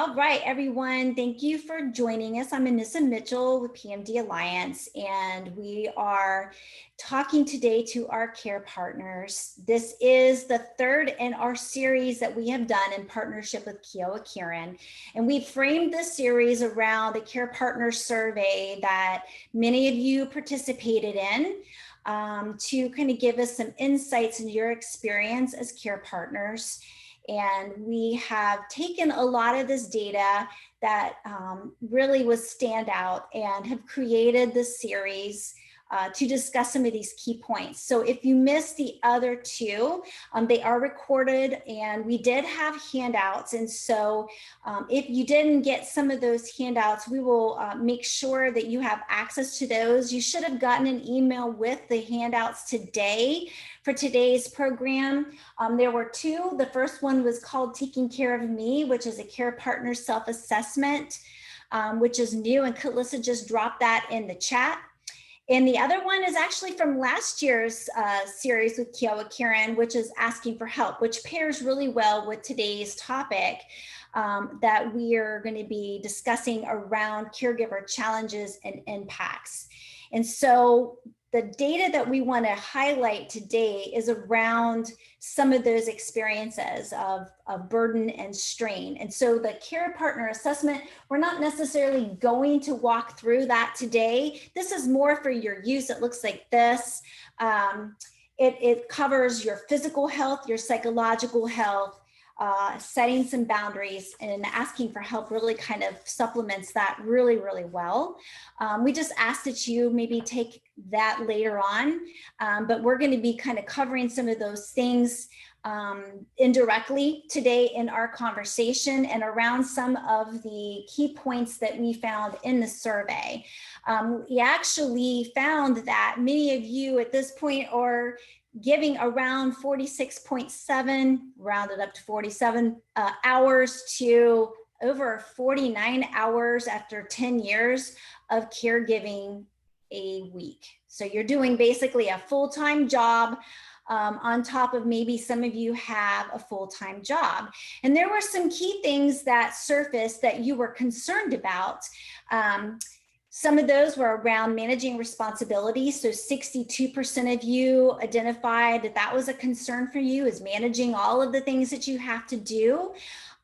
All right, everyone, thank you for joining us. I'm Anissa Mitchell with PMD Alliance, and we are talking today to our care partners. This is the third in our series that we have done in partnership with Kiowa Kirin, and we framed this series around the care partner survey that many of you participated in to kind of give us some insights into your experience as care partners. And we have taken a lot of this data that really was stand out and have created this series to discuss some of these key points. So if you missed the other two, they are recorded, and we did have handouts. And so if you didn't get some of those handouts, we will make sure that you have access to those. You should have gotten an email with the handouts today for today's program. There were two. The first one was called Taking Care of Me, which is a care partner self-assessment, which is new, and Kalissa just dropped that in the chat. And the other one is actually from last year's series with Kiowa Kirin, which is Asking for Help, which pairs really well with today's topic that we are going to be discussing around caregiver challenges and impacts. And so the data that we want to highlight today is around some of those experiences of burden and strain. And so the care partner assessment, we're not necessarily going to walk through that today. This is more for your use. It looks like this. It covers your physical health, your psychological health, setting some boundaries, and asking for help really kind of supplements that really, really well. We just ask that you maybe take that later on, but we're going to be kind of covering some of those things indirectly today in our conversation and around some of the key points that we found in the survey. We actually found that many of you at this point are giving around 46.7, rounded up to 47 hours to over 49 hours after 10 years of caregiving a week. So you're doing basically a full-time job on top of maybe some of you have a full-time job. And there were some key things that surfaced that you were concerned about. Some of those were around managing responsibilities. So 62% of you identified that that was a concern for you, is managing all of the things that you have to do.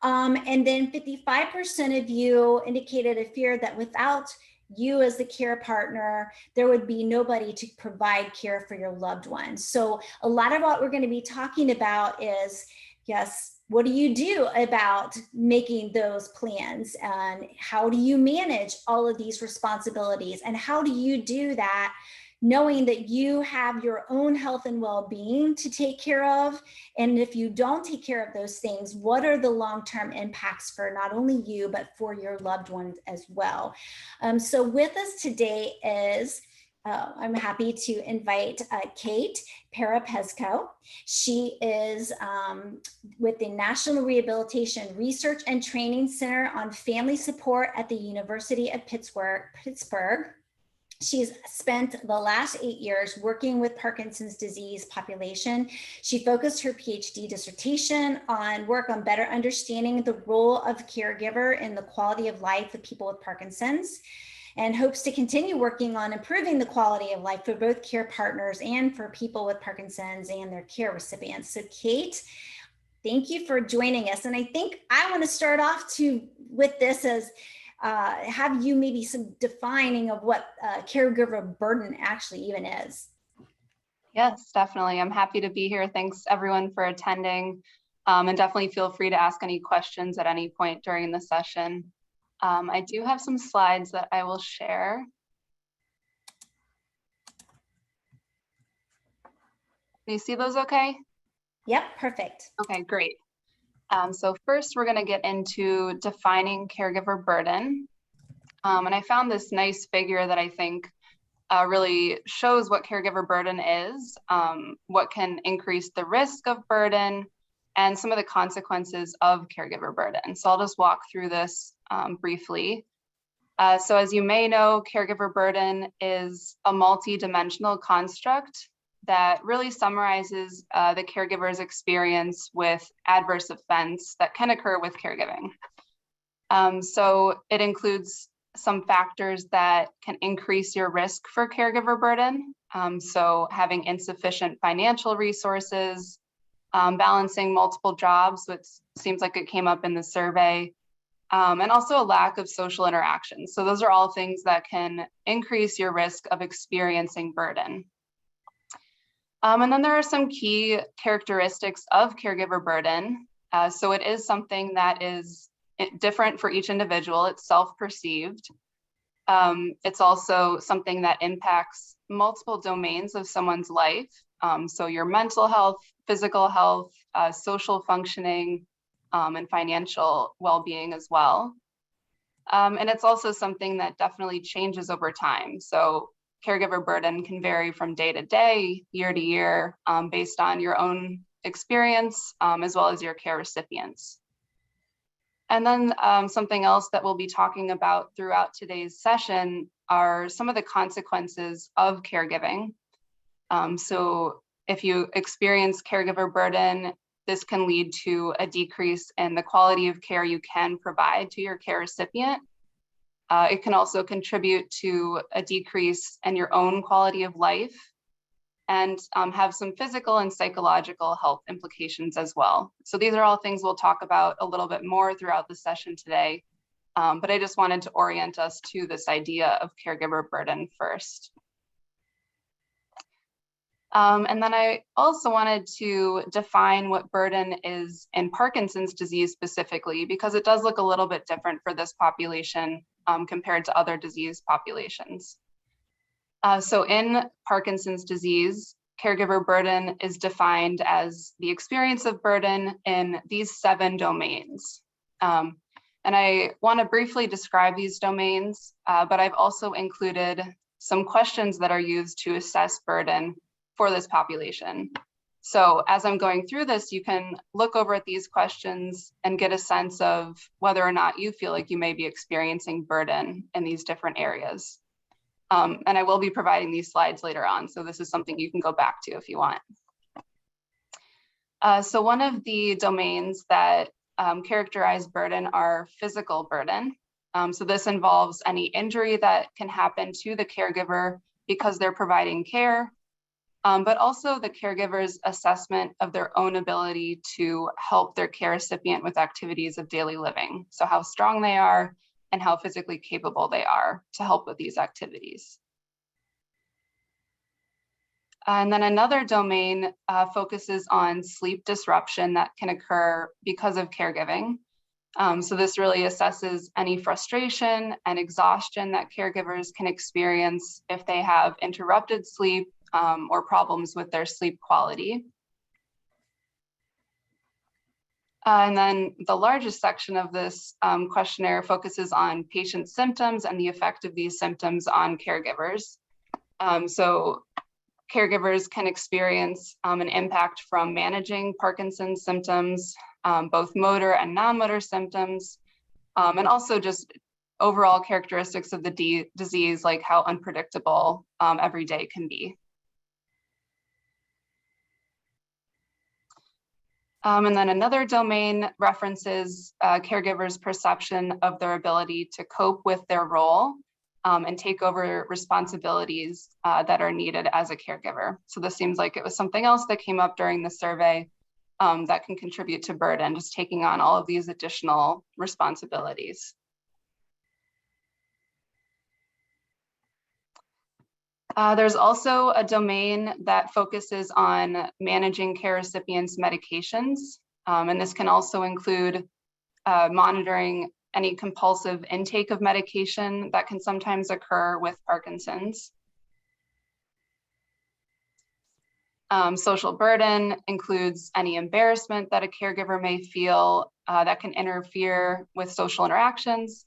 And then 55% of you indicated a fear that without you as the care partner, there would be nobody to provide care for your loved ones. So a lot of what we're going to be talking about is, yes, what do you do about making those plans, and how do you manage all of these responsibilities, and how do you do that knowing that you have your own health and well-being to take care of? And if you don't take care of those things, what are the long-term impacts for not only you, but for your loved ones as well? So with us today is I'm happy to invite Kate Parapesco. She is with the National Rehabilitation Research and Training Center on Family Support at the University of Pittsburgh. She's spent the last 8 years working with Parkinson's disease population. She focused her PhD dissertation on work on better understanding the role of caregiver in the quality of life of people with Parkinson's, and hopes to continue working on improving the quality of life for both care partners and for people with Parkinson's and their care recipients. So Kate, thank you for joining us. And I think I want to start off with this as have you maybe some defining of what caregiver burden actually even is. Yes, definitely. I'm happy to be here. Thanks everyone for attending, and definitely feel free to ask any questions at any point during the session. I do have some slides that I will share. Can you see those okay? Yep, perfect. Okay, great. So first we're going to get into defining caregiver burden. And I found this nice figure that I think really shows what caregiver burden is, what can increase the risk of burden, and some of the consequences of caregiver burden. So I'll just walk through this briefly. So as you may know, caregiver burden is a multi-dimensional construct that really summarizes the caregiver's experience with adverse events that can occur with caregiving. So it includes some factors that can increase your risk for caregiver burden. So having insufficient financial resources, balancing multiple jobs, which seems like it came up in the survey, and also a lack of social interaction. So those are all things that can increase your risk of experiencing burden. And then there are some key characteristics of caregiver burden. So it is something that is different for each individual. It's self-perceived. It's also something that impacts multiple domains of someone's life. So your mental health, physical health, social functioning, and financial well-being as well. And it's also something that definitely changes over time. So caregiver burden can vary from day to day, year to year, based on your own experience, as well as your care recipients. And then something else that we'll be talking about throughout today's session are some of the consequences of caregiving. So if you experience caregiver burden, this can lead to a decrease in the quality of care you can provide to your care recipient. It can also contribute to a decrease in your own quality of life and have some physical and psychological health implications as well. So these are all things we'll talk about a little bit more throughout the session today. But I just wanted to orient us to this idea of caregiver burden first. And then I also wanted to define what burden is in Parkinson's disease specifically, because it does look a little bit different for this population compared to other disease populations. So in Parkinson's disease, caregiver burden is defined as the experience of burden in these 7 domains. And I want to briefly describe these domains, but I've also included some questions that are used to assess burden for this population. So as I'm going through this, you can look over at these questions and get a sense of whether or not you feel like you may be experiencing burden in these different areas. And I will be providing these slides later on, so this is something you can go back to if you want. So one of the domains that characterize burden are physical burden. So this involves any injury that can happen to the caregiver because they're providing care, but also the caregiver's assessment of their own ability to help their care recipient with activities of daily living. So how strong they are and how physically capable they are to help with these activities. And then another domain focuses on sleep disruption that can occur because of caregiving. So this really assesses any frustration and exhaustion that caregivers can experience if they have interrupted sleep or problems with their sleep quality. And then the largest section of this questionnaire focuses on patient symptoms and the effect of these symptoms on caregivers. So caregivers can experience an impact from managing Parkinson's symptoms, both motor and non-motor symptoms, and also just overall characteristics of the disease, like how unpredictable every day can be. And then another domain references caregivers' perception of their ability to cope with their role and take over responsibilities that are needed as a caregiver. So this seems like it was something else that came up during the survey that can contribute to burden, just taking on all of these additional responsibilities. There's also a domain that focuses on managing care recipients' medications, and this can also include monitoring any compulsive intake of medication that can sometimes occur with Parkinson's. Social burden includes any embarrassment that a caregiver may feel that can interfere with social interactions,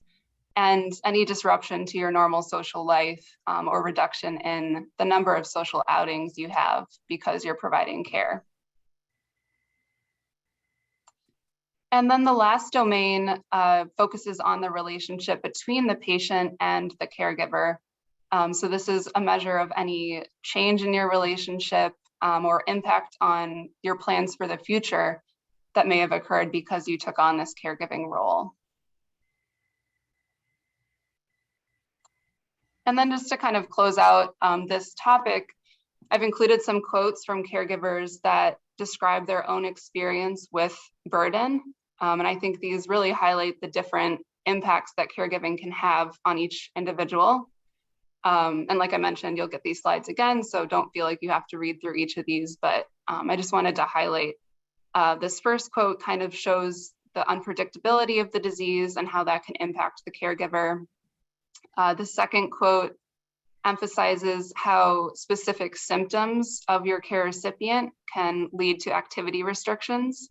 and any disruption to your normal social life or reduction in the number of social outings you have because you're providing care. And then the last domain focuses on the relationship between the patient and the caregiver. So this is a measure of any change in your relationship or impact on your plans for the future that may have occurred because you took on this caregiving role. And then just to kind of close out this topic, I've included some quotes from caregivers that describe their own experience with burden. And I think these really highlight the different impacts that caregiving can have on each individual. And like I mentioned, you'll get these slides again, so don't feel like you have to read through each of these, but I just wanted to highlight this first quote kind of shows the unpredictability of the disease and how that can impact the caregiver. The second quote emphasizes how specific symptoms of your care recipient can lead to activity restrictions.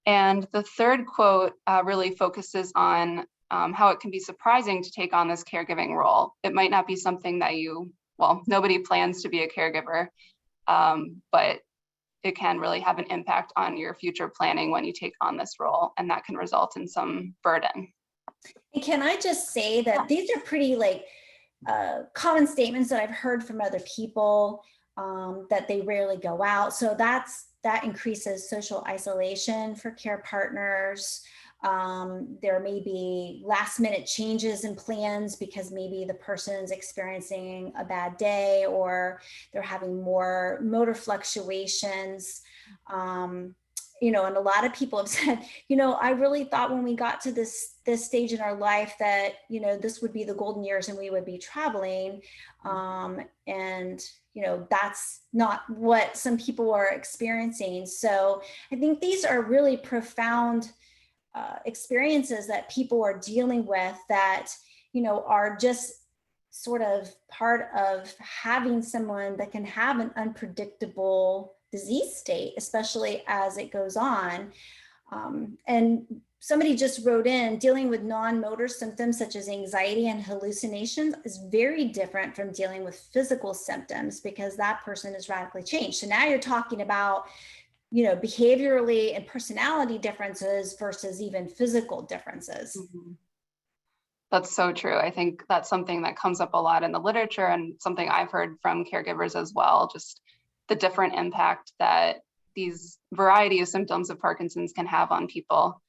And the third quote really focuses on how it can be surprising to take on this caregiving role. It might not be something that nobody plans to be a caregiver, but it can really have an impact on your future planning when you take on this role, and that can result in some burden. And can I just say that these are pretty common statements that I've heard from other people, that they rarely go out. So that increases social isolation for care partners. There may be last minute changes in plans because maybe the person's experiencing a bad day or they're having more motor fluctuations. And a lot of people have said, I really thought when we got to this stage in our life that, this would be the golden years and we would be traveling. And that's not what some people are experiencing. So I think these are really profound experiences that people are dealing with that, are just sort of part of having someone that can have an unpredictable disease state, especially as it goes on. And somebody just wrote in, dealing with non-motor symptoms such as anxiety and hallucinations is very different from dealing with physical symptoms because that person is radically changed. So now you're talking about behaviorally and personality differences versus even physical differences. Mm-hmm. That's so true. I think that's something that comes up a lot in the literature and something I've heard from caregivers as well, just the different impact that these variety of symptoms of Parkinson's can have on people,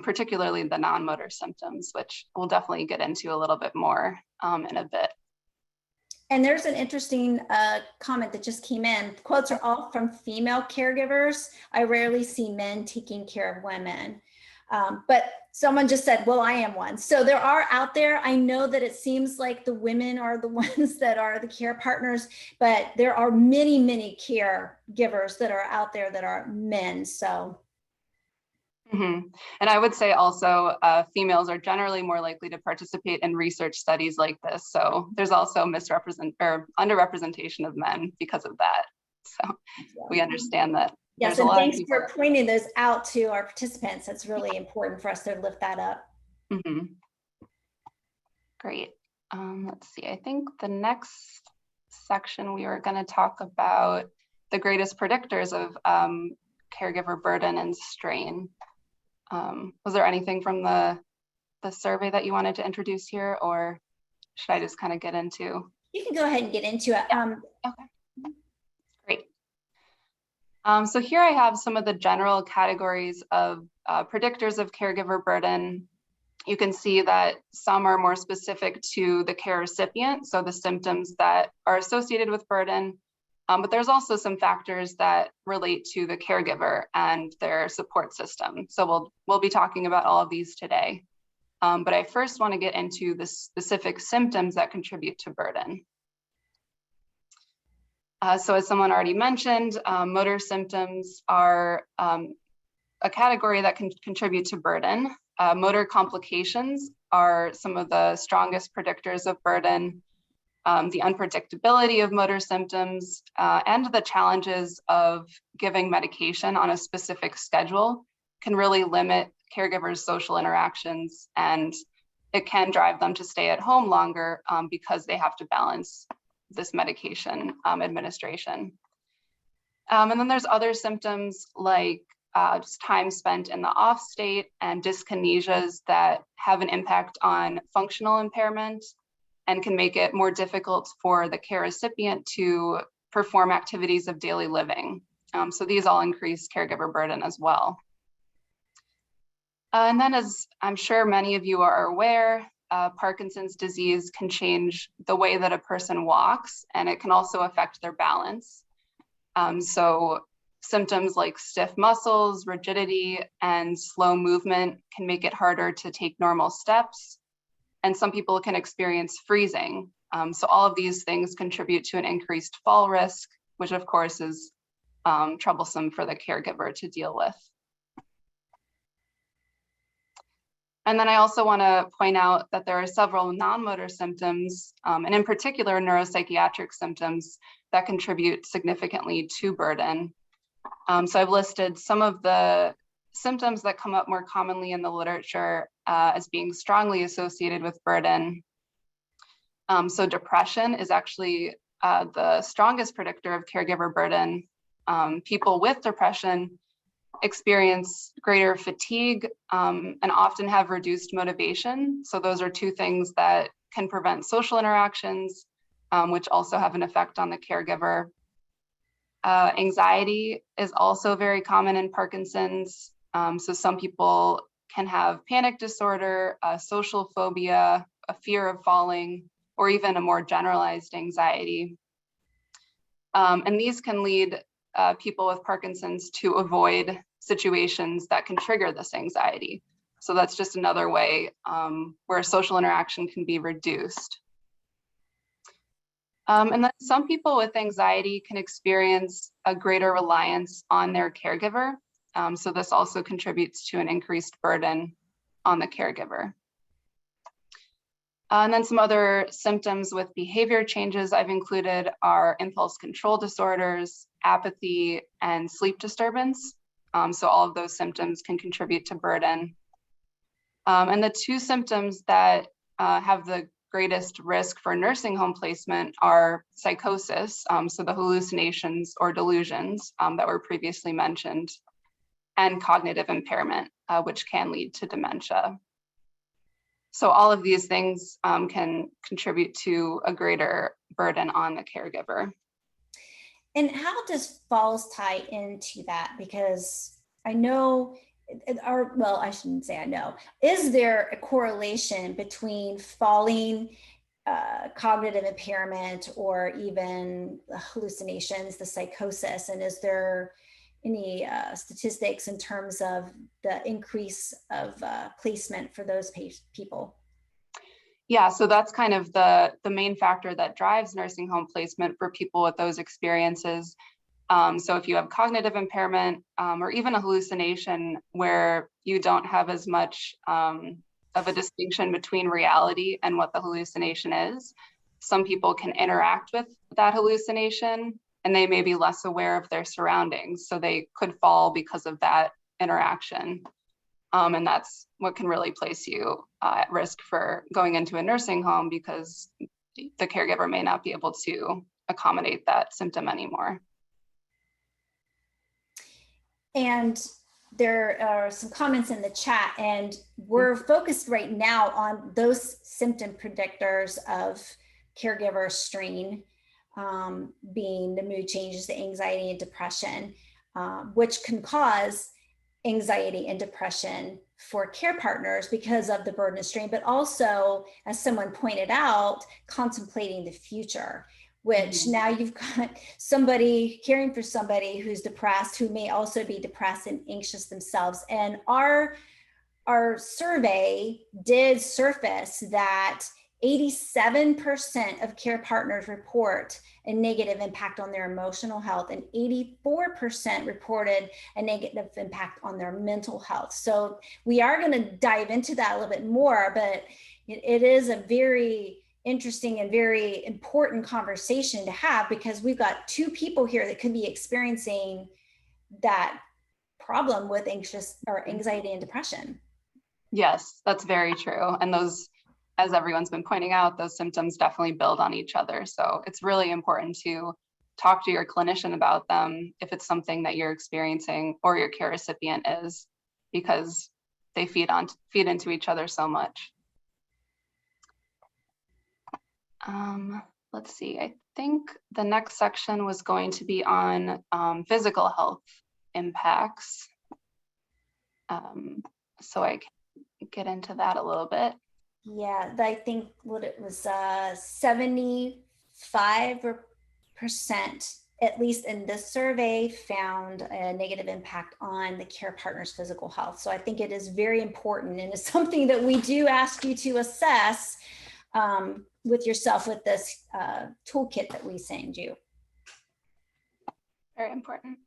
particularly the non-motor symptoms, which we'll definitely get into a little bit more in a bit. And there's an interesting comment that just came in. Quotes are all from female caregivers. I rarely see men taking care of women. But someone just said, well, I am one. So there are out there. I know that it seems like the women are the ones that are the care partners, but there are many, many caregivers that are out there that are men. So. Mm-hmm. And I would say also females are generally more likely to participate in research studies like this. So there's also underrepresentation of men because of that. So we understand that. Yes, and thanks for pointing those out to our participants. That's really important for us to lift that up. Mm-hmm. Great. Let's see, I think the next section we were going to talk about the greatest predictors of caregiver burden and strain. Was there anything from the survey that you wanted to introduce here, or should I just kind of get into? You can go ahead and get into it. Yeah. Okay. Great. So here I have some of the general categories of predictors of caregiver burden. You can see that some are more specific to the care recipient, so the symptoms that are associated with burden. But there's also some factors that relate to the caregiver and their support system. So we'll be talking about all of these today. But I first want to get into the specific symptoms that contribute to burden. So as someone already mentioned, motor symptoms are a category that can contribute to burden. Motor complications are some of the strongest predictors of burden. The unpredictability of motor symptoms and the challenges of giving medication on a specific schedule can really limit caregivers' social interactions, and it can drive them to stay at home longer because they have to balance this medication administration. And then there's other symptoms like just time spent in the off state and dyskinesias that have an impact on functional impairment and can make it more difficult for the care recipient to perform activities of daily living. So these all increase caregiver burden as well. And then, as I'm sure many of you are aware, Parkinson's disease can change the way that a person walks, and it can also affect their balance. So symptoms like stiff muscles, rigidity, and slow movement can make it harder to take normal steps. And some people can experience freezing. So all of these things contribute to an increased fall risk, which of course is troublesome for the caregiver to deal with. And then I also want to point out that there are several non-motor symptoms, and in particular neuropsychiatric symptoms that contribute significantly to burden. So I've listed some of the symptoms that come up more commonly in the literature as being strongly associated with burden. So depression is actually the strongest predictor of caregiver burden. People with depression experience greater fatigue and often have reduced motivation. So those are two things that can prevent social interactions, which also have an effect on the caregiver. Anxiety is also very common in Parkinson's. So some people can have panic disorder, social phobia, a fear of falling, or even a more generalized anxiety. And these can lead people with Parkinson's to avoid situations that can trigger this anxiety. So that's just another way where social interaction can be reduced. And then some people with anxiety can experience a greater reliance on their caregiver. So this also contributes to an increased burden on the caregiver. And then some other symptoms with behavior changes I've included are impulse control disorders, apathy, and sleep disturbance. So all of those symptoms can contribute to burden. And the two symptoms that have the greatest risk for nursing home placement are psychosis, so the hallucinations or delusions that were previously mentioned, and cognitive impairment, which can lead to dementia. So all of these things can contribute to a greater burden on the caregiver. And how does falls tie into that? Because I know, well, I shouldn't say I know. Is there a correlation between falling, cognitive impairment, or even hallucinations, the psychosis? And is there any statistics in terms of the increase of placement for those people? Yeah, so that's kind of the main factor that drives nursing home placement for people with those experiences. So if you have cognitive impairment or even a hallucination where you don't have as much of a distinction between reality and what the hallucination is, some people can interact with that hallucination and they may be less aware of their surroundings. So they could fall because of that interaction. And that's what can really place you at risk for going into a nursing home, because the caregiver may not be able to accommodate that symptom anymore. And there are some comments in the chat, and we're focused right now on those symptom predictors of caregiver strain, being the mood changes, the anxiety and depression, which can cause anxiety and depression for care partners because of the burden of strain, but also, as someone pointed out, contemplating the future, which now you've got somebody caring for somebody who's depressed, who may also be depressed and anxious themselves. And our survey did surface that 87% of care partners report a negative impact on their emotional health, and 84% reported a negative impact on their mental health. So we are going to dive into that a little bit more, but it is a very interesting and very important conversation to have, because we've got two people here that could be experiencing that problem with anxiety and depression. Yes, that's very true. And those, as everyone's been pointing out, those symptoms definitely build on each other. So it's really important to talk to your clinician about them if it's something that you're experiencing or your care recipient is, because they feed into each other so much. Let's see, I think the next section was going to be on physical health impacts. So I can get into that a little bit. Yeah, I think what it was 75%, at least in this survey, found a negative impact on the care partner's physical health. So I think it is very important, and it's something that we do ask you to assess with yourself with this toolkit that we send you. Very important.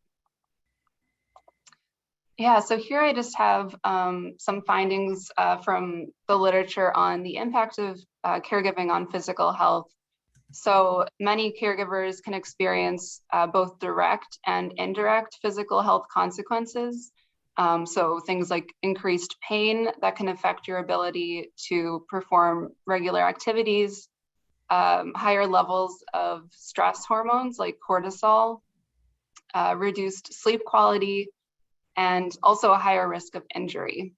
Yeah, so here I just have some findings from the literature on the impact of caregiving on physical health. So many caregivers can experience both direct and indirect physical health consequences. So things like increased pain that can affect your ability to perform regular activities, higher levels of stress hormones like cortisol, reduced sleep quality, and also a higher risk of injury.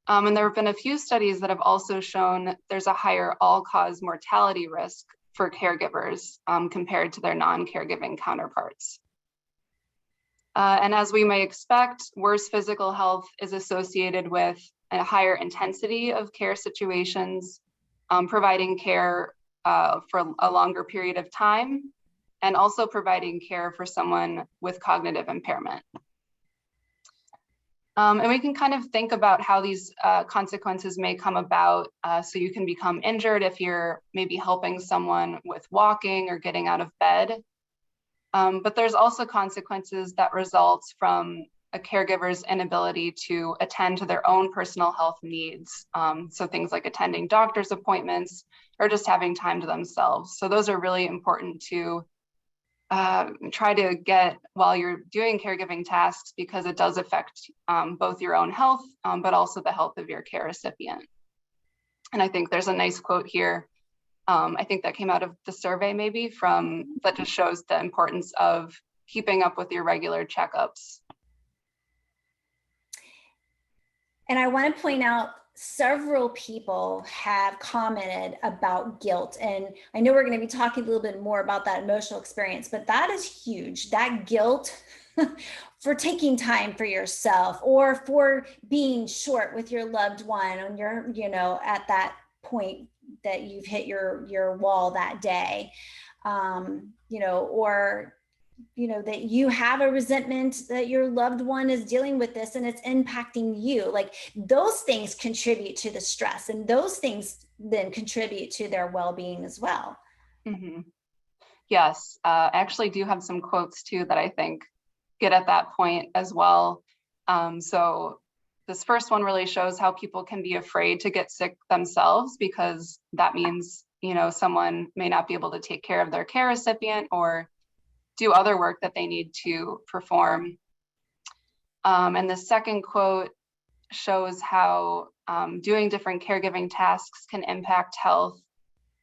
And there have been a few studies that have also shown there's a higher all-cause mortality risk for caregivers compared to their non-caregiving counterparts. And as we may expect, worse physical health is associated with a higher intensity of care situations, providing care for a longer period of time, and also providing care for someone with cognitive impairment. And we can kind of think about how these consequences may come about. So you can become injured if you're maybe helping someone with walking or getting out of bed. But there's also consequences that result from a caregiver's inability to attend to their own personal health needs. So things like attending doctor's appointments or just having time to themselves. So those are really important to try to get while you're doing caregiving tasks, because it does affect both your own health, but also the health of your care recipient. And I think there's a nice quote here. I think that came out of the survey maybe that just shows the importance of keeping up with your regular checkups. And I want to point out, several people have commented about guilt. And I know we're going to be talking a little bit more about that emotional experience, but that is huge. That guilt for taking time for yourself or for being short with your loved one on your, at that point that you've hit your wall that day, or that you have a resentment that your loved one is dealing with this and it's impacting you. Like, those things contribute to the stress, and those things then contribute to their well-being as well. Mm-hmm. Yes, I actually do have some quotes too that I think get at that point as well. So this first one really shows how people can be afraid to get sick themselves, because that means, someone may not be able to take care of their care recipient or do other work that they need to perform. And the second quote shows how doing different caregiving tasks can impact health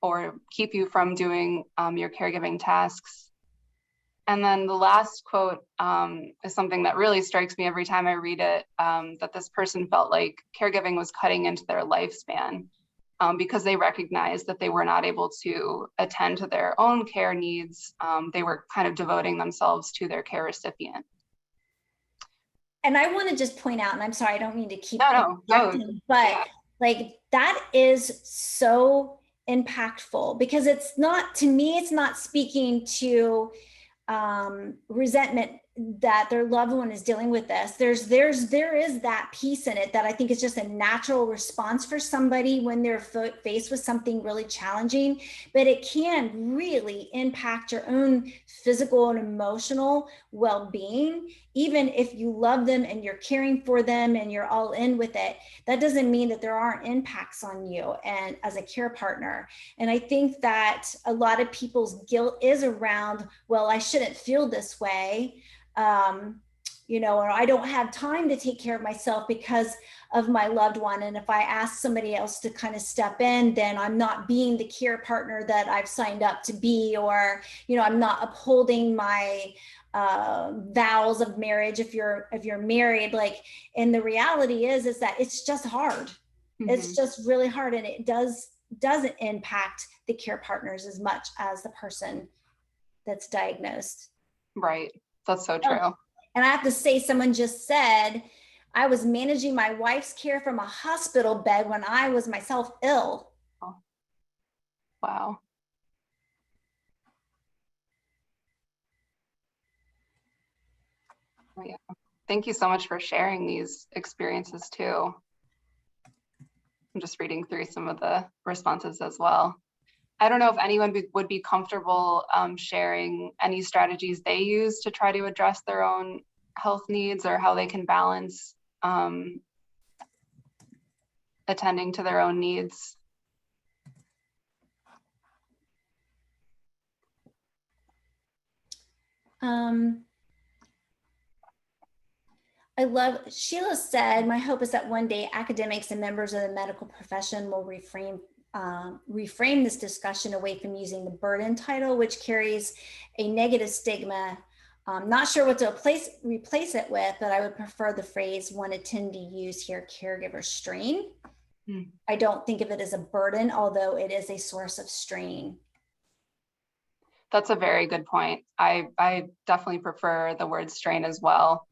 or keep you from doing your caregiving tasks. And then the last quote is something that really strikes me every time I read it, that this person felt like caregiving was cutting into their lifespan because they recognized that they were not able to attend to their own care needs. They were kind of devoting themselves to their care recipient. And I want to just point out, and I'm sorry, I don't mean to keep no, but yeah. Like, that is so impactful, because it's not, to me, it's not speaking to resentment that their loved one is dealing with this. There is that piece in it that I think is just a natural response for somebody when they're faced with something really challenging, but it can really impact your own physical and emotional well-being. Even if you love them and you're caring for them and you're all in with it, that doesn't mean that there aren't impacts on you and as a care partner. And I think that a lot of people's guilt is around, well, I shouldn't feel this way. Or I don't have time to take care of myself because of my loved one. And if I ask somebody else to kind of step in, then I'm not being the care partner that I've signed up to be, or, I'm not upholding my vows of marriage if you're married. Like, and the reality is that it's just hard. Mm-hmm. It's just really hard. And it doesn't impact the care partners as much as the person that's diagnosed. Right. That's so true. And I have to say, someone just said, I was managing my wife's care from a hospital bed when I was myself ill. Oh, wow. Oh, yeah. Thank you so much for sharing these experiences too. I'm just reading through some of the responses as well. I don't know if anyone would be comfortable sharing any strategies they use to try to address their own health needs, or how they can balance attending to their own needs. I love, Sheila said, my hope is that one day academics and members of the medical profession will reframe this discussion away from using the burden title, which carries a negative stigma. Not sure what to replace it with, but I would prefer the phrase one attendee use here, caregiver strain. I don't think of it as a burden, although it is a source of strain. That's a very good point. I definitely prefer the word strain as well.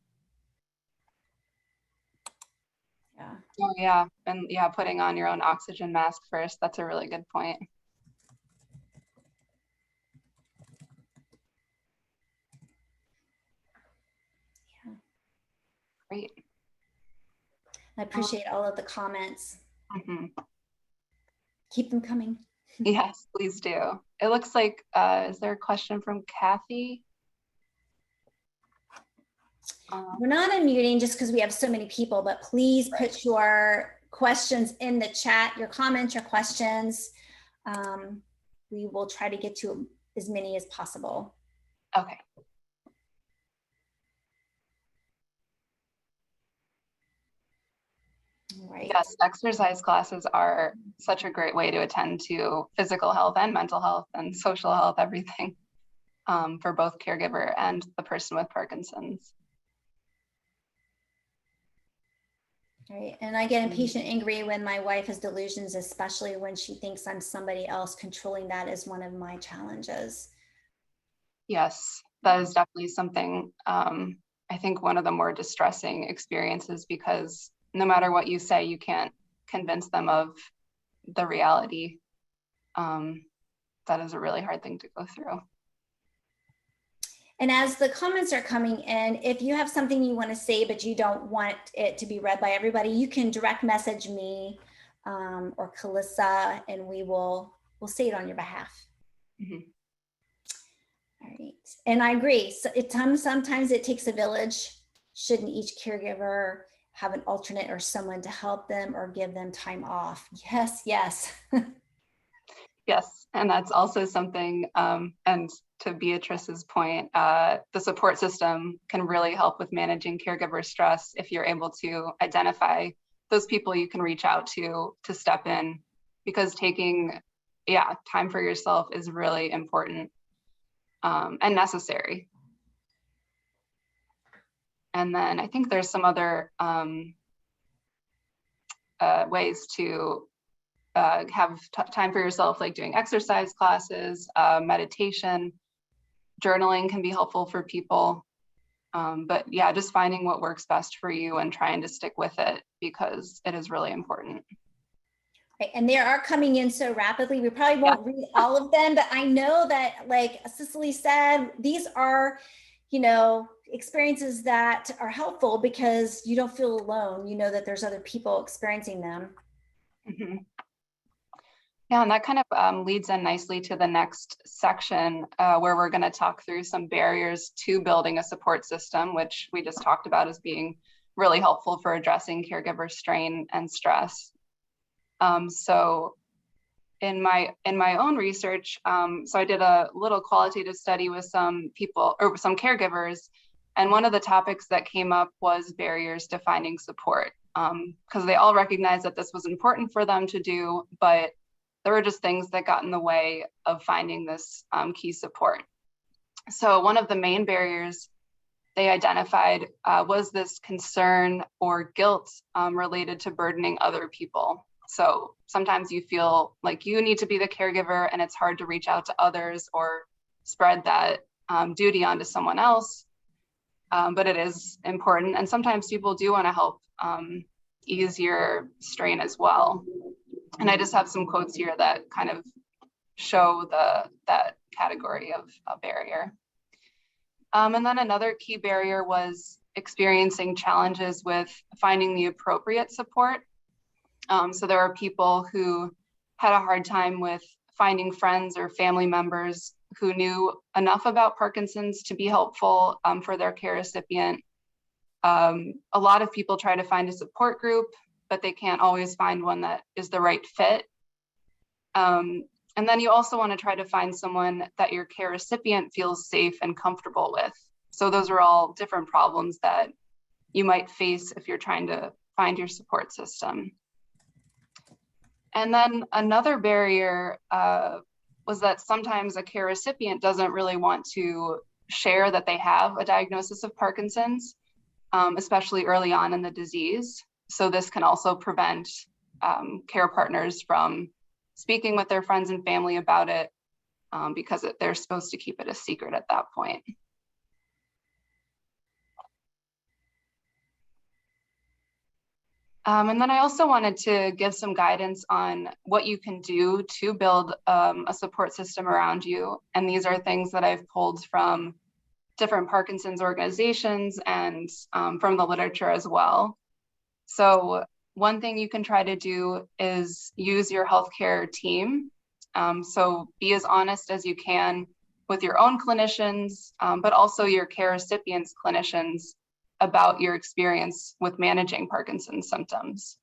Yeah. Oh, yeah. And yeah, putting on your own oxygen mask first. That's a really good point. Yeah. Great. I appreciate all of the comments. Mm-hmm. Keep them coming. Yes, please do. It looks like, is there a question from Kathy? We're not unmuting just because we have so many people, but please put your questions in the chat, your comments, your questions. We will try to get to as many as possible. Okay. Right. Yes, exercise classes are such a great way to attend to physical health and mental health and social health, everything, for both caregiver and the person with Parkinson's. Right. And I get impatient, angry when my wife has delusions, especially when she thinks I'm somebody else. Controlling that is one of my challenges. Yes, that is definitely something, I think one of the more distressing experiences, because no matter what you say, you can't convince them of the reality. That is a really hard thing to go through. And as the comments are coming in, if you have something you want to say, but you don't want it to be read by everybody, you can direct message me or Calissa, and we'll say it on your behalf. Mm-hmm. All right. And I agree. So sometimes it takes a village. Shouldn't each caregiver have an alternate or someone to help them or give them time off? Yes, yes. Yes, and that's also something, and to Beatrice's point, the support system can really help with managing caregiver stress if you're able to identify those people you can reach out to step in, because taking time for yourself is really important and necessary. And then I think there's some other ways to have time for yourself, like doing exercise classes, meditation, journaling can be helpful for people. But yeah, just finding what works best for you and trying to stick with it, because it is really important. And they are coming in so rapidly. We probably won't read all of them, but I know that, like Cicely said, these are, experiences that are helpful because you don't feel alone. You know that there's other people experiencing them. Mm-hmm. Yeah, and that kind of leads in nicely to the next section where we're going to talk through some barriers to building a support system, which we just talked about as being really helpful for addressing caregiver strain and stress. So in my own research, so I did a little qualitative study with some people or some caregivers, and one of the topics that came up was barriers to finding support, because they all recognized that this was important for them to do, but there were just things that got in the way of finding this key support. So one of the main barriers they identified was this concern or guilt related to burdening other people. So sometimes you feel like you need to be the caregiver and it's hard to reach out to others or spread that duty onto someone else. But it is important. And sometimes people do want to help ease your strain as well. And I just have some quotes here that kind of show that category of a barrier. And then another key barrier was experiencing challenges with finding the appropriate support. So there are people who had a hard time with finding friends or family members who knew enough about Parkinson's to be helpful for their care recipient. A lot of people try to find a support group, but they can't always find one that is the right fit. And then you also want to try to find someone that your care recipient feels safe and comfortable with. So those are all different problems that you might face if you're trying to find your support system. And then another barrier was that sometimes a care recipient doesn't really want to share that they have a diagnosis of Parkinson's, especially early on in the disease. So this can also prevent care partners from speaking with their friends and family about it because they're supposed to keep it a secret at that point. And then I also wanted to give some guidance on what you can do to build a support system around you. And these are things that I've pulled from different Parkinson's organizations and from the literature as well. So one thing you can try to do is use your healthcare team. So be as honest as you can with your own clinicians, but also your care recipients' clinicians about your experience with managing Parkinson's symptoms.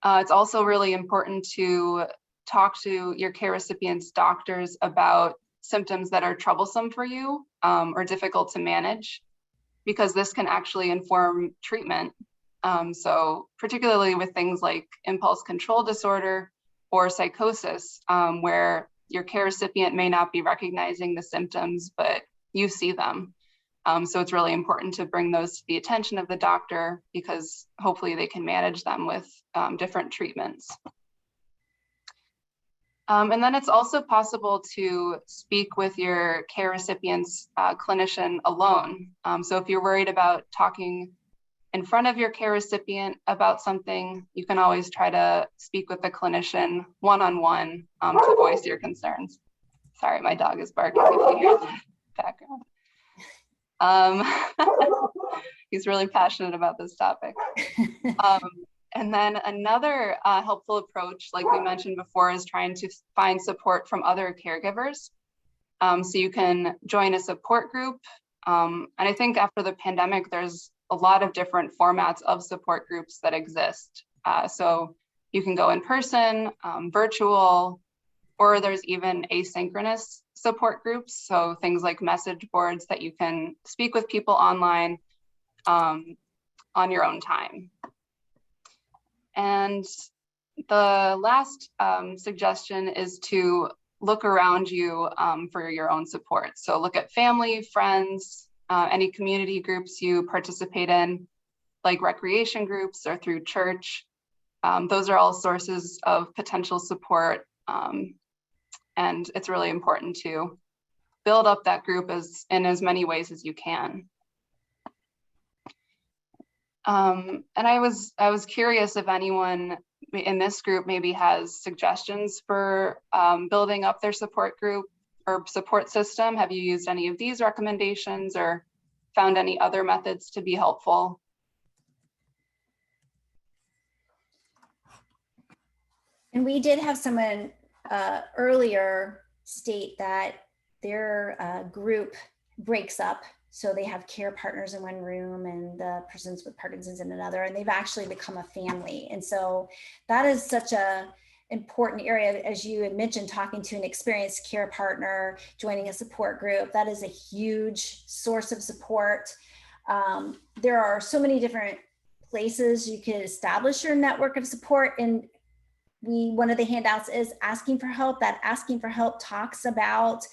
It's also really important to talk to your care recipients' doctors about symptoms that are troublesome for you or difficult to manage, because this can actually inform treatment. So particularly with things like impulse control disorder or psychosis, where your care recipient may not be recognizing the symptoms, but you see them. So it's really important to bring those to the attention of the doctor, because hopefully they can manage them with different treatments. And then it's also possible to speak with your care recipient's clinician alone. So if you're worried about talking in front of your care recipient about something, you can always try to speak with the clinician one-on-one to voice your concerns. Sorry, my dog is barking if you hear the background. He's really passionate about this topic. And then another helpful approach, like we mentioned before, is trying to find support from other caregivers. So you can join a support group. And I think after the pandemic, there's a lot of different formats of support groups that exist. So you can go in person, virtual, or there's even asynchronous support groups. So things like message boards that you can speak with people online on your own time. And the last suggestion is to look around you for your own support. So look at family, friends, any community groups you participate in, like recreation groups or through church. Those are all sources of potential support. And it's really important to build up that group in as many ways as you can. And I was curious if anyone in this group maybe has suggestions for building up their support group or support system. Have you used any of these recommendations or found any other methods to be helpful? And we did have someone earlier state that their group breaks up. So they have care partners in one room and the persons with Parkinson's in another, and they've actually become a family. And so that is such a important area, as you had mentioned, talking to an experienced care partner, joining a support group. That is a huge source of support. There are so many different places you can establish your network of support. And one of the handouts is asking for help. That asking for help talks about,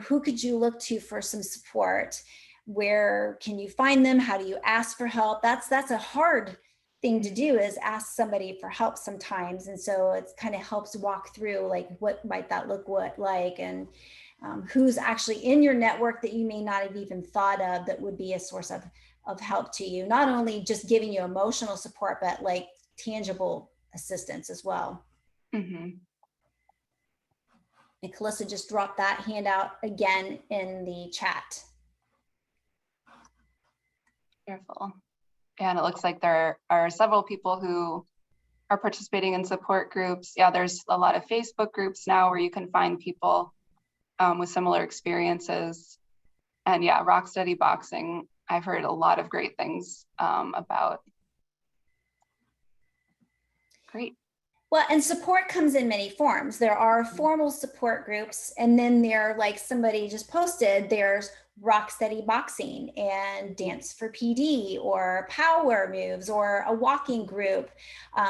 who could you look to for some support? Where can you find them? How do you ask for help? That's a hard thing to do, is ask somebody for help sometimes. And so it kind of helps walk through, like, what might that look like, and who's actually in your network that you may not have even thought of that would be a source of of help to you, not only just giving you emotional support, but like tangible assistance as well. Mm-hmm. And Calissa just dropped that handout again in the chat. Wonderful. Yeah, and it looks like there are several people who are participating in support groups. Yeah, there's a lot of Facebook groups now where you can find people with similar experiences. And yeah, Rocksteady Boxing, I've heard a lot of great things about. Great. Well, and support comes in many forms. There are formal support groups, and then there, like somebody just posted, there's Rocksteady Boxing and Dance for PD or Power Moves or a walking group.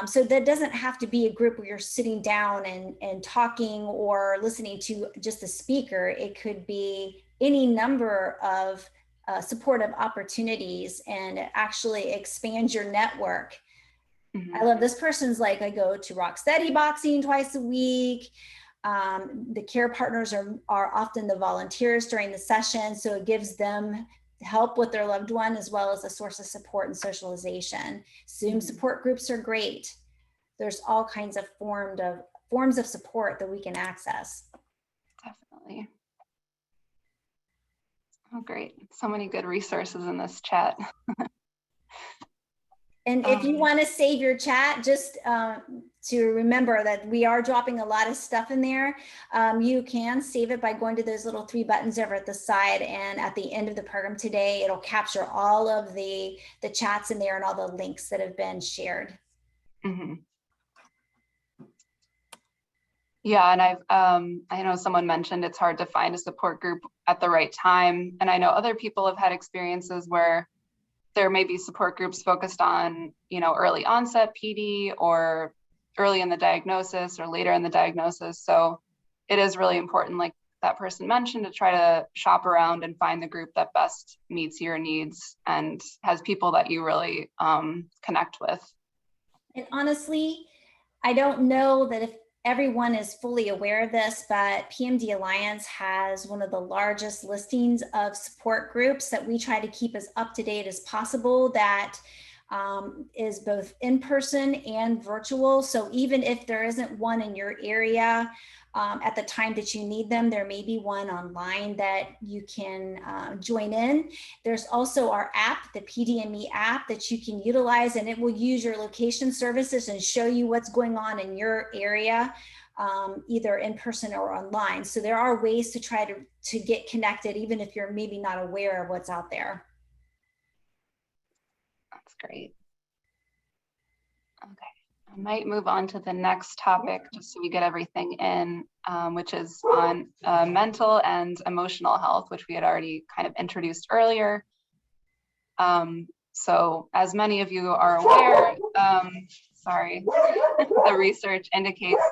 So that doesn't have to be a group where you're sitting down and talking or listening to just a speaker. It could be any number of supportive opportunities, and it actually expands your network. Mm-hmm. I love this person's like, I go to Rocksteady Boxing twice a week. The care partners are often the volunteers during the session, so it gives them help with their loved one as well as a source of support and socialization. Zoom support groups are great. There's all kinds of forms of support that we can access. Definitely. Oh, great. So many good resources in this chat. And if you want to save your chat, just to remember that we are dropping a lot of stuff in there. You can save it by going to those little 3 buttons over at the side, and at the end of the program today, it'll capture all of the chats in there and all the links that have been shared. Mm-hmm. Yeah, and I know someone mentioned it's hard to find a support group at the right time, and I know other people have had experiences where there may be support groups focused on, early onset PD or early in the diagnosis or later in the diagnosis. So it is really important, like that person mentioned, to try to shop around and find the group that best meets your needs and has people that you really connect with. And honestly, I don't know that if everyone is fully aware of this, but PMD Alliance has one of the largest listings of support groups that we try to keep as up to date as possible, that is both in person and virtual. So even if there isn't one in your area at the time that you need them, there may be one online that you can join in. There's also our app, the PDME app, that you can utilize, and it will use your location services and show you what's going on in your area, either in person or online. So there are ways to try to get connected, even if you're maybe not aware of what's out there. That's great. Okay. I might move on to the next topic just so we get everything in, which is on mental and emotional health, which we had already kind of introduced earlier. So as many of you are aware, sorry, the research indicates,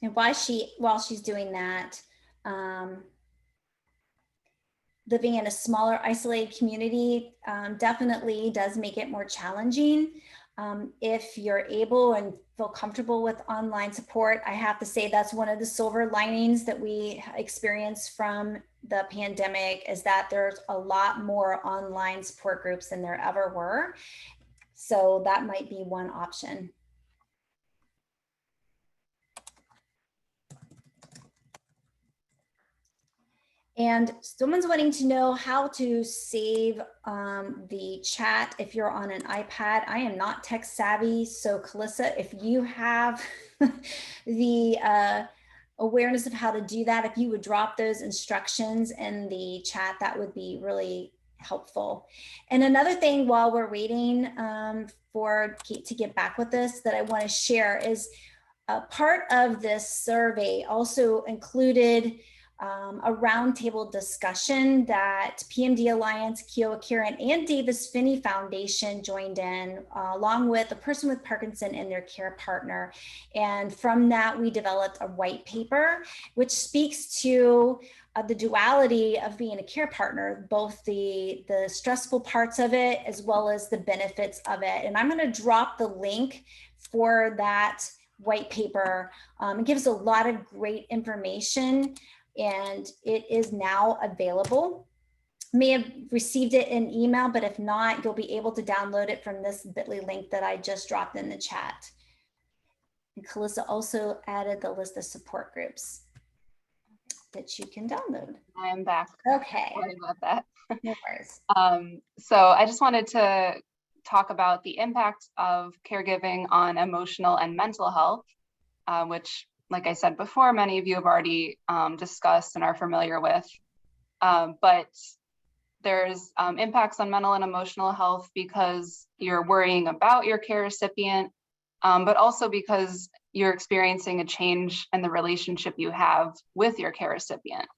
and while she's doing that, living in a smaller, isolated community definitely does make it more challenging. If you're able and feel comfortable with online support, I have to say that's one of the silver linings that we experience from the pandemic, is that there's a lot more online support groups than there ever were. So that might be one option. And someone's wanting to know how to save the chat if you're on an iPad. I am not tech savvy, so Calissa, if you have the awareness of how to do that, if you would drop those instructions in the chat, that would be really helpful. And another thing, while we're waiting for Kate to get back with us, that I want to share is part of this survey also included a roundtable discussion that PMD Alliance, Kiowa Kieran, and Davis Finney Foundation joined in, along with a person with Parkinson and their care partner. And from that, we developed a white paper, which speaks to the duality of being a care partner, both the stressful parts of it, as well as the benefits of it. And I'm going to drop the link for that white paper. It gives a lot of great information, and it is now available. May have received it in email, but if not, you'll be able to download it from this bit.ly link that I just dropped in the chat. And Calissa also added the list of support groups that you can download. I am back. Okay. Sorry about that. No worries. So I just wanted to talk about the impact of caregiving on emotional and mental health, which, like I said before, many of you have already discussed and are familiar with. But there's impacts on mental and emotional health because you're worrying about your care recipient, but also because you're experiencing a change in the relationship you have with your care recipient.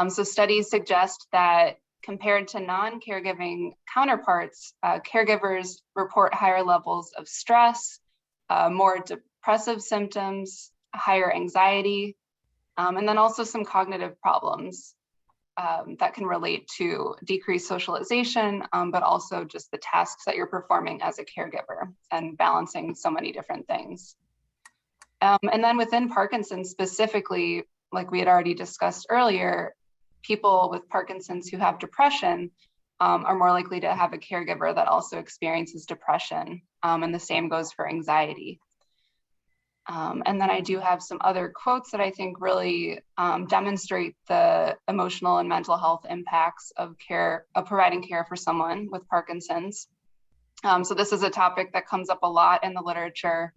So studies suggest that compared to non-caregiving counterparts, caregivers report higher levels of stress, more depressive symptoms, higher anxiety, and then also some cognitive problems that can relate to decreased socialization, but also just the tasks that you're performing as a caregiver and balancing so many different things. And then within Parkinson's specifically, like we had already discussed earlier, people with Parkinson's who have depression are more likely to have a caregiver that also experiences depression, and the same goes for anxiety. And then I do have some other quotes that I think really demonstrate the emotional and mental health impacts of providing care for someone with Parkinson's. So this is a topic that comes up a lot in the literature.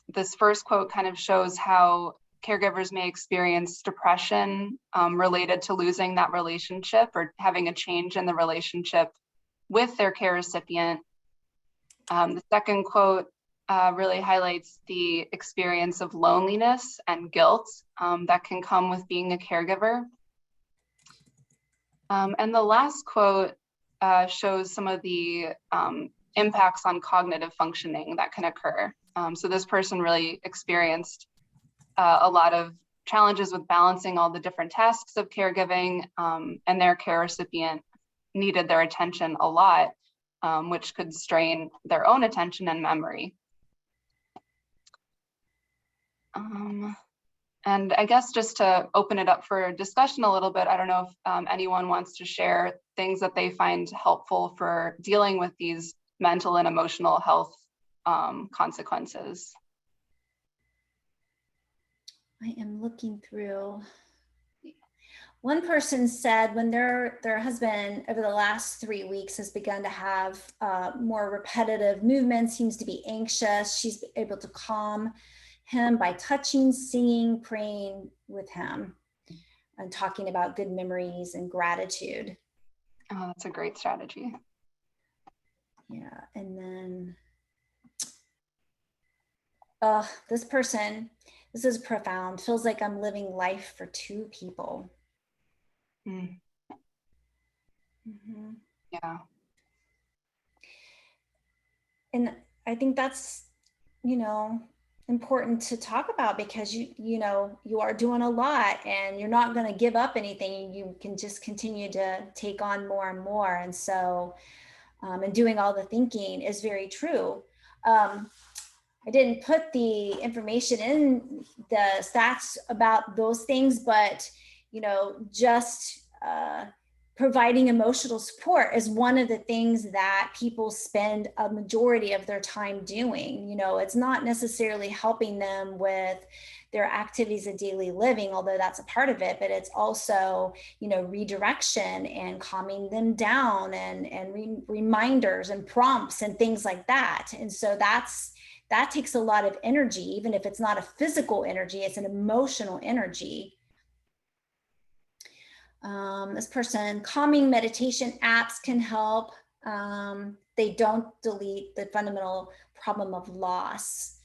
This first quote kind of shows how caregivers may experience depression related to losing that relationship or having a change in the relationship with their care recipient. The second quote really highlights the experience of loneliness and guilt that can come with being a caregiver. And the last quote shows some of the impacts on cognitive functioning that can occur. So this person really experienced a lot of challenges with balancing all the different tasks of caregiving, and their care recipient needed their attention a lot, which could strain their own attention and memory. And I guess just to open it up for discussion a little bit, I don't know if anyone wants to share things that they find helpful for dealing with these mental and emotional health consequences. I am looking through. One person said when their husband over the last 3 weeks has begun to have more repetitive movements, seems to be anxious, she's able to calm him by touching, singing, praying with him, and talking about good memories and gratitude. Oh, that's a great strategy. Yeah, and then this person, this is profound, feels like I'm living life for two people. Mm. Mm-hmm. Yeah. And I think that's, important to talk about, because you are doing a lot and you're not going to give up anything. You can just continue to take on more and more. And so, and doing all the thinking is very true. I didn't put the information in the stats about those things, but, just providing emotional support is one of the things that people spend a majority of their time doing. It's not necessarily helping them with their activities of daily living, although that's a part of it, but it's also, redirection and calming them down and reminders and prompts and things like that. And so that takes a lot of energy, even if it's not a physical energy, it's an emotional energy. This person, calming meditation apps can help. They don't delete the fundamental problem of loss.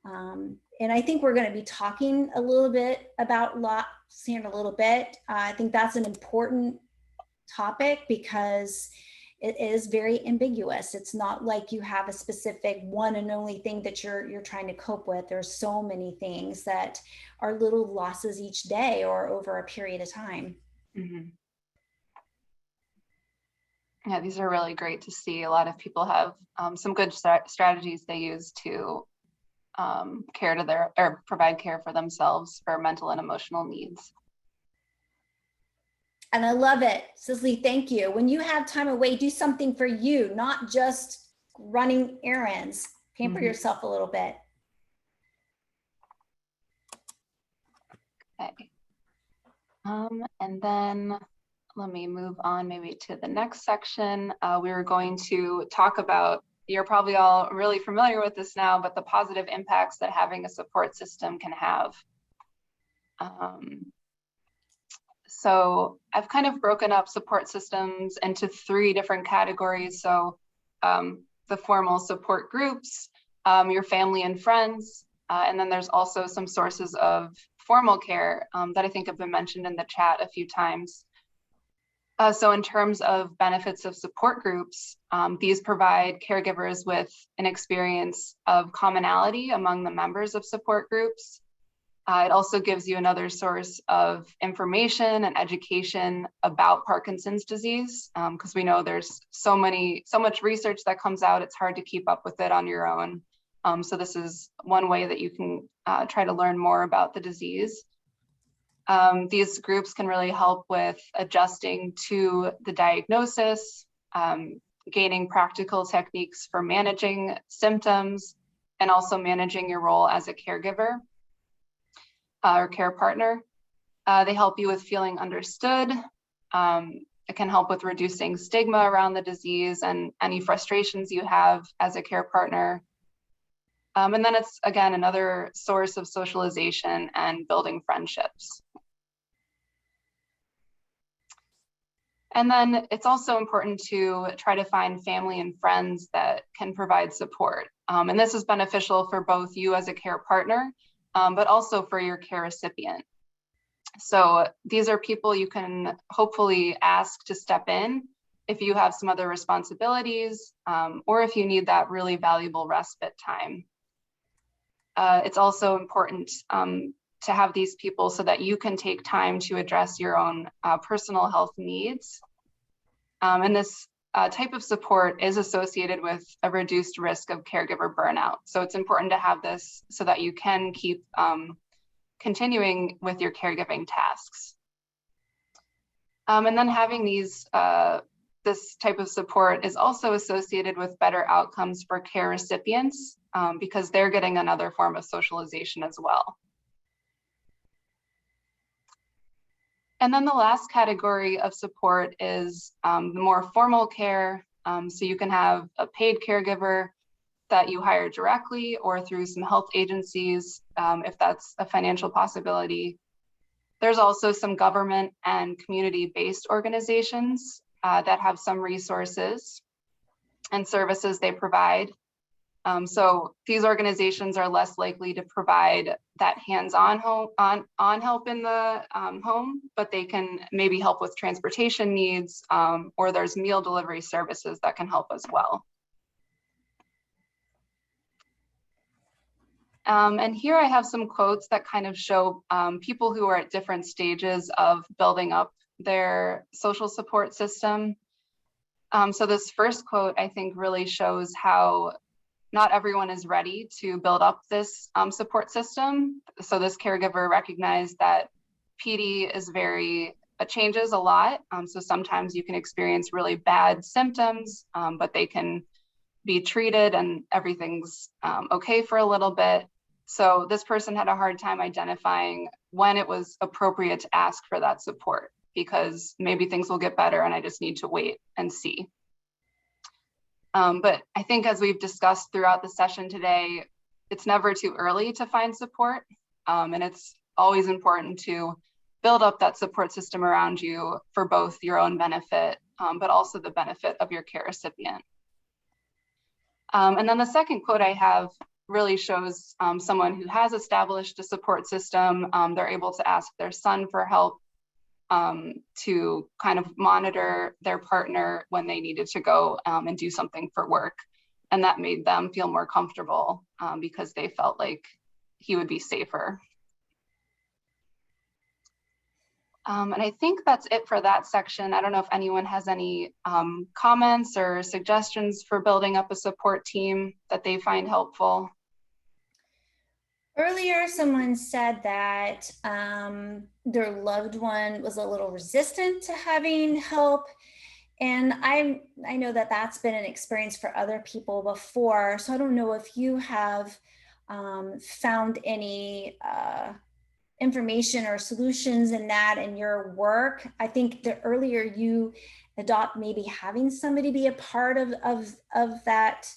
And I think we're going to be talking a little bit about loss here in a little bit. I think that's an important topic because it is very ambiguous. It's not like you have a specific one and only thing that you're trying to cope with. There's so many things that are little losses each day or over a period of time. Mm-hmm. Yeah, these are really great to see. A lot of people have some good strategies they use to care to their, or provide care for themselves for mental and emotional needs. And I love it. Cicely, thank you. When you have time away, do something for you, not just running errands. Pamper yourself a little bit. Okay. And then let me move on maybe to the next section. We were going to talk about, you're probably all really familiar with this now, but the positive impacts that having a support system can have. So I've kind of broken up support systems into 3 different categories. So the formal support groups, your family and friends, and then there's also some sources of formal care that I think have been mentioned in the chat a few times. So in terms of benefits of support groups, these provide caregivers with an experience of commonality among the members of support groups. It also gives you another source of information and education about Parkinson's disease, because we know there's so much research that comes out, it's hard to keep up with it on your own. So this is one way that you can try to learn more about the disease. These groups can really help with adjusting to the diagnosis, gaining practical techniques for managing symptoms, and also managing your role as a caregiver or care partner. They help you with feeling understood. It can help with reducing stigma around the disease and any frustrations you have as a care partner. And then it's, again, another source of socialization and building friendships. And then it's also important to try to find family and friends that can provide support. And this is beneficial for both you as a care partner, but also for your care recipient. So these are people you can hopefully ask to step in if you have some other responsibilities, or if you need that really valuable respite time. It's also important to have these people so that you can take time to address your own personal health needs. And this type of support is associated with a reduced risk of caregiver burnout. So it's important to have this so that you can keep continuing with your caregiving tasks. And then having this type of support is also associated with better outcomes for care recipients because they're getting another form of socialization as well. And then the last category of support is the more formal care. So you can have a paid caregiver that you hire directly or through some health agencies, if that's a financial possibility. There's also some government and community-based organizations that have some resources and services they provide. So these organizations are less likely to provide that hands-on help in the home, but they can maybe help with transportation needs, or there's meal delivery services that can help as well. And here I have some quotes that kind of show people who are at different stages of building up their social support system. So this first quote, I think, really shows how not everyone is ready to build up this support system. So this caregiver recognized that PD is changes a lot. So sometimes you can experience really bad symptoms, but they can be treated and everything's okay for a little bit. So this person had a hard time identifying when it was appropriate to ask for that support, because maybe things will get better and I just need to wait and see. But I think as we've discussed throughout the session today, it's never too early to find support. And it's always important to build up that support system around you for both your own benefit, but also the benefit of your care recipient. And then the second quote I have really shows someone who has established a support system. They're able to ask their son for help to kind of monitor their partner when they needed to go and do something for work. And that made them feel more comfortable because they felt like he would be safer. And I think that's it for that section. I don't know if anyone has any comments or suggestions for building up a support team that they find helpful. Earlier, someone said that their loved one was a little resistant to having help. And I know that that's been an experience for other people before. So I don't know if you have found any information or solutions in that in your work. I think the earlier you adopt maybe having somebody be a part of that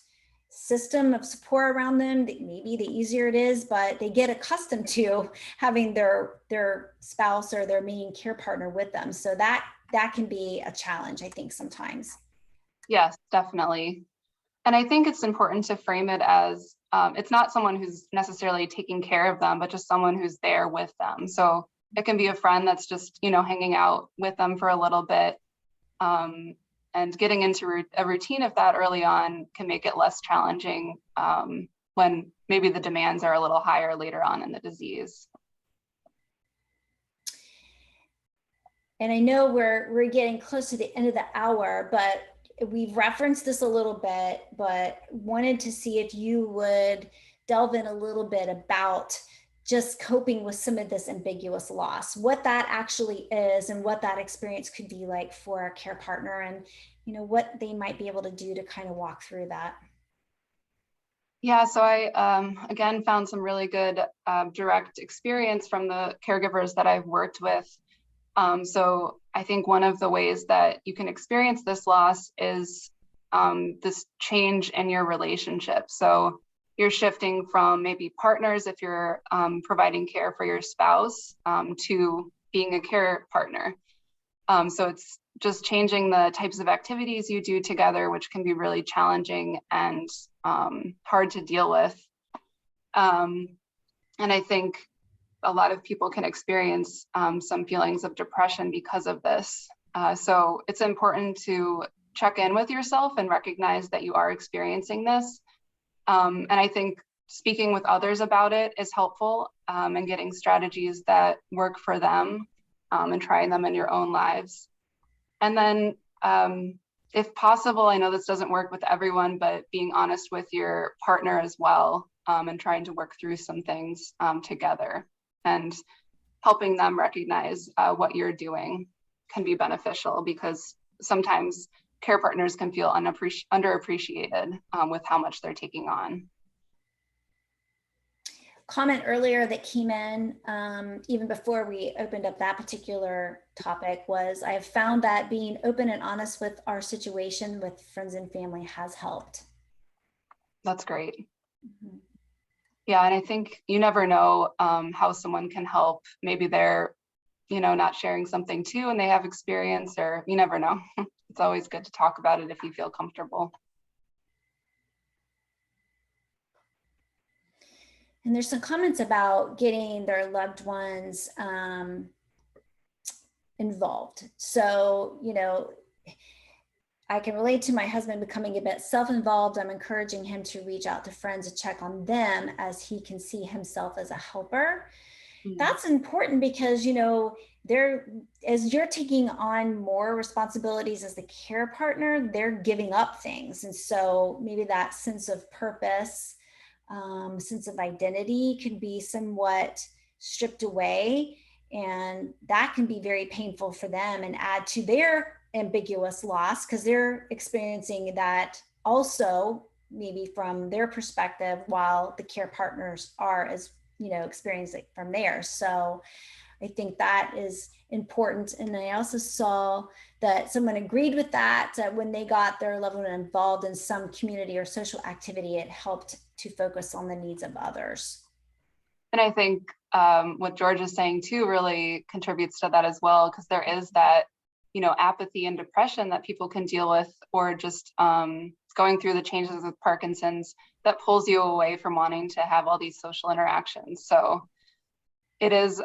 system of support around them, maybe the easier it is, but they get accustomed to having their spouse or their main care partner with them. So that can be a challenge, I think, sometimes. Yes, definitely. And I think it's important to frame it as it's not someone who's necessarily taking care of them, but just someone who's there with them. So it can be a friend that's just, hanging out with them for a little bit. And getting into a routine of that early on can make it less challenging when maybe the demands are a little higher later on in the disease. And I know we're getting close to the end of the hour, but we've referenced this a little bit, but wanted to see if you would delve in a little bit about just coping with some of this ambiguous loss, what that actually is and what that experience could be like for a care partner, and what they might be able to do to kind of walk through that. Yeah, so I again found some really good direct experience from the caregivers that I've worked with. So I think one of the ways that you can experience this loss is this change in your relationship. So you're shifting from maybe partners, if you're providing care for your spouse, to being a care partner. So it's just changing the types of activities you do together, which can be really challenging and hard to deal with. And I think a lot of people can experience some feelings of depression because of this. So it's important to check in with yourself and recognize that you are experiencing this. And I think speaking with others about it is helpful, and getting strategies that work for them and trying them in your own lives. And then if possible, I know this doesn't work with everyone, but being honest with your partner as well, and trying to work through some things together, and helping them recognize what you're doing can be beneficial, because sometimes care partners can feel underappreciated with how much they're taking on. Comment earlier that came in even before we opened up that particular topic was, I have found that being open and honest with our situation with friends and family has helped. That's great. Mm-hmm. Yeah, and I think you never know how someone can help. Maybe they're, not sharing something too, and they have experience, or you never know. It's always good to talk about it if you feel comfortable. And there's some comments about getting their loved ones involved. So, I can relate to my husband becoming a bit self-involved. I'm encouraging him to reach out to friends to check on them, as he can see himself as a helper. Mm-hmm. That's important because, as you're taking on more responsibilities as the care partner, they're giving up things. And so maybe that sense of purpose, sense of identity can be somewhat stripped away, and that can be very painful for them and add to their ambiguous loss, because they're experiencing that also maybe from their perspective, while the care partners are experiencing it from theirs. So I think that is important. And I also saw that someone agreed with that when they got their loved one involved in some community or social activity, it helped to focus on the needs of others. And I think what George is saying too really contributes to that as well, because there is that, apathy and depression that people can deal with, or just going through the changes with Parkinson's, that pulls you away from wanting to have all these social interactions. So it is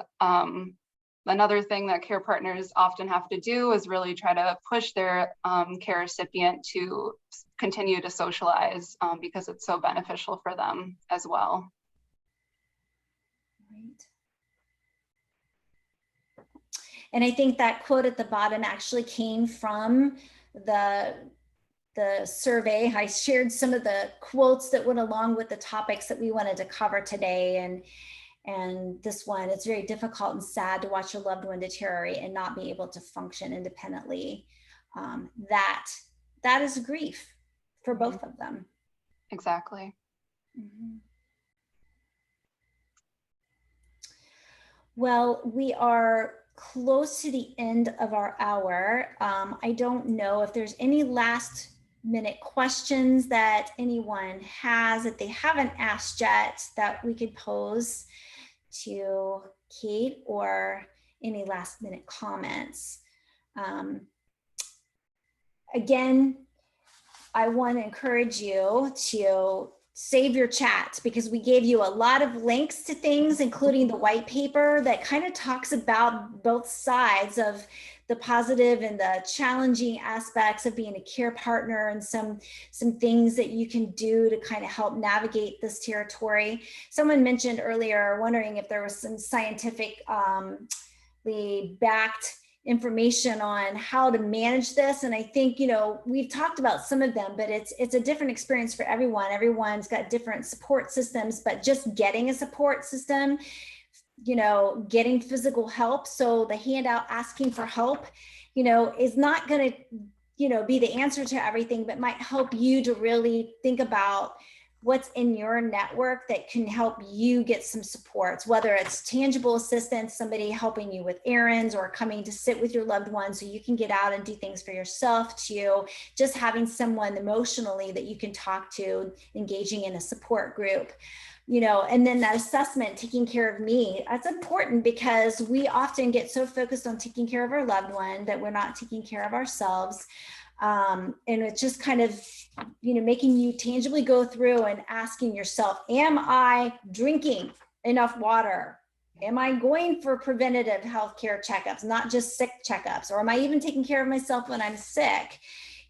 another thing that care partners often have to do, is really try to push their care recipient to continue to socialize, because it's so beneficial for them as well. Right. And I think that quote at the bottom actually came from the survey. I shared some of the quotes that went along with the topics that we wanted to cover today. And this one, it's very difficult and sad to watch your loved one deteriorate and not be able to function independently. That is grief for both of them. Exactly. Mm-hmm. Well, we are close to the end of our hour. I don't know if there's any last minute questions that anyone has that they haven't asked yet that we could pose to Kate, or any last minute comments. Again, I want to encourage you to save your chat, because we gave you a lot of links to things, including the white paper that kind of talks about both sides of the positive and the challenging aspects of being a care partner, and some things that you can do to kind of help navigate this territory. Someone mentioned earlier, wondering if there was some scientifically backed information on how to manage this. And I think, we've talked about some of them, but it's a different experience for everyone. Everyone's got different support systems, but just getting a support system, getting physical help. So the handout asking for help, is not going to, be the answer to everything, but might help you to really think about what's in your network that can help you get some supports, whether it's tangible assistance, somebody helping you with errands, or coming to sit with your loved one so you can get out and do things for yourself, to just having someone emotionally that you can talk to, engaging in a support group. And then that assessment, taking care of me, that's important, because we often get so focused on taking care of our loved one that we're not taking care of ourselves. And it's just kind of, making you tangibly go through and asking yourself, am I drinking enough water? Am I going for preventative healthcare checkups, not just sick checkups? Or am I even taking care of myself when I'm sick?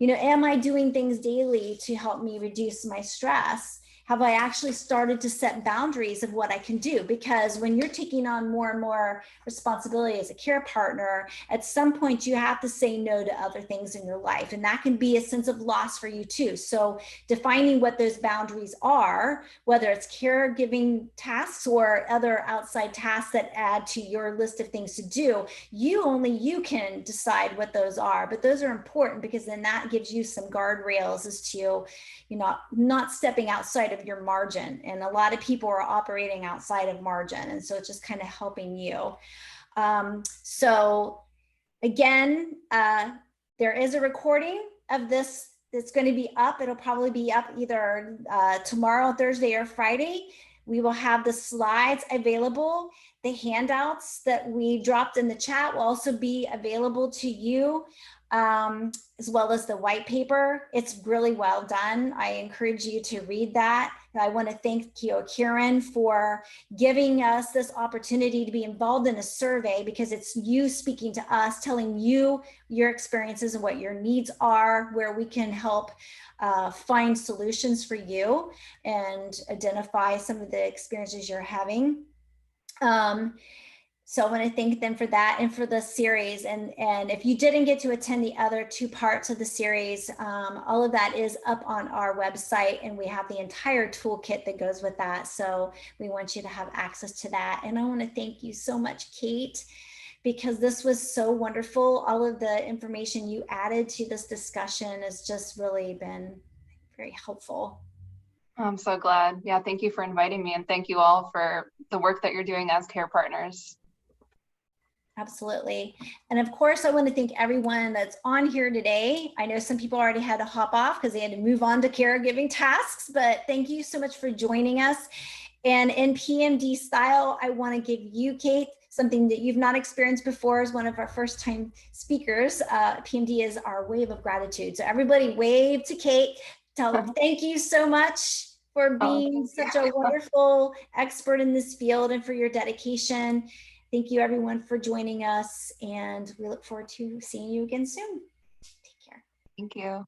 Am I doing things daily to help me reduce my stress? Have I actually started to set boundaries of what I can do? Because when you're taking on more and more responsibility as a care partner, at some point you have to say no to other things in your life. And that can be a sense of loss for you too. So defining what those boundaries are, whether it's caregiving tasks or other outside tasks that add to your list of things to do, only you can decide what those are. But those are important, because then that gives you some guardrails as to, not stepping outside of your margin. And a lot of people are operating outside of margin. And so it's just kind of helping you. So again, there is a recording of this that's going to be up. It'll probably be up either tomorrow, Thursday, or Friday. We will have the slides available. The handouts that we dropped in the chat will also be available to you, as well as the white paper. It's really well done. I encourage you to read that. I want to thank Kieran for giving us this opportunity to be involved in a survey, because it's you speaking to us, telling you your experiences and what your needs are, where we can help find solutions for you and identify some of the experiences you're having. So I want to thank them for that and for the series. And if you didn't get to attend the other two parts of the series, all of that is up on our website, and we have the entire toolkit that goes with that. So we want you to have access to that. And I want to thank you so much, Kate, because this was so wonderful. All of the information you added to this discussion has just really been very helpful. I'm so glad. Yeah, thank you for inviting me, and thank you all for the work that you're doing as care partners. Absolutely. And of course, I want to thank everyone that's on here today. I know some people already had to hop off because they had to move on to caregiving tasks, but thank you so much for joining us. And in PMD style, I want to give you, Kate, something that you've not experienced before as one of our first time speakers. PMD is our wave of gratitude. So everybody wave to Kate. Tell them thank you so much for being such a wonderful expert in this field and for your dedication. Thank you everyone for joining us, and we look forward to seeing you again soon. Take care. Thank you.